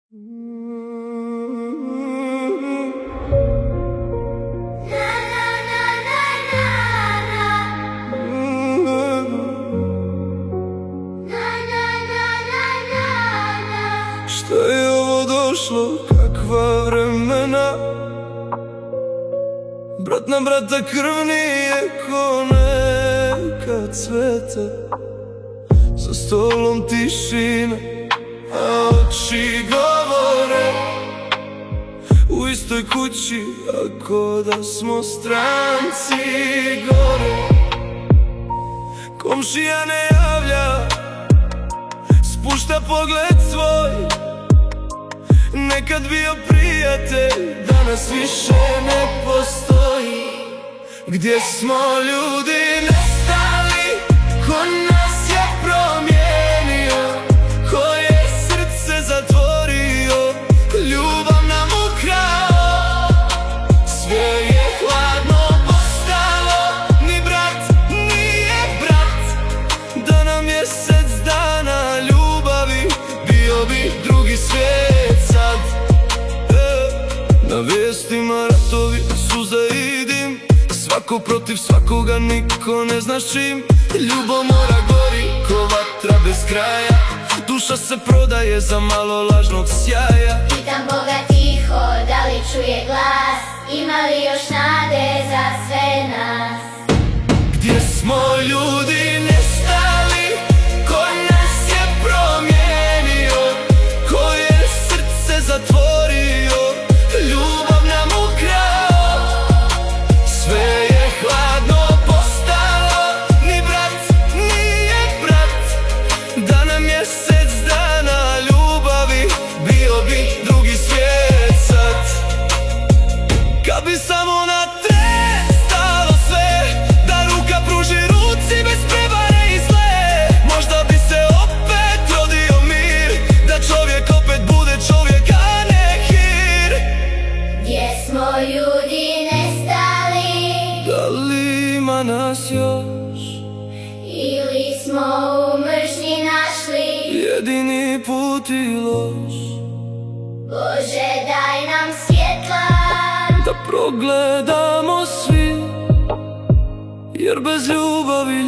Šta je ovo došlo, kakva vremena? Brat na brata krv nije ko neka cveta. Za stolom tišina, a oči govore. U istoj kući, ako da smo stranci gore. Komšija ne javlja, spušta pogled svoj. Nekad bio prijatelj, danas više ne postoji. Gdje smo ljudi nestali, ko nas je promijenio, ko je srce zatvorio, ljubav nam ukrao. Sve je hladno postalo, ni brat nije brat. Da nam mjesec dana ljubavi, bio bi drugi svijet sad. Na vijestima ratovi, suze i dim, svako protiv svakoga, niko ne znaš čim. Ljubomora gori ko vatra bez kraja, duša se prodaje za malo lažnog sjaja. Pitam Boga tiho, da li čuje glas, ima li još nade za sve nas? Gdje smo ljudi nestali, ko nas je promijenio, ko je srce zatvorio, ljubav nam ukrao. Sve je hladno postalo, ni brat nije brat. Da nam mjesec dana ljubavi, bio bi drugi svijet sad. Kad bi samo na tren stalo sve, da ruka pruži ruci bez prevare i zle, možda bi se opet rodio mir, da čovjek opet bude čovjek, a ne hir. Gdje smo ljudi nestali, Da li ima nas još, ili smo u mržnji našli? jedini put i loš, Bože, daj nam svjetla, da progledamo svi, jer bez ljubavi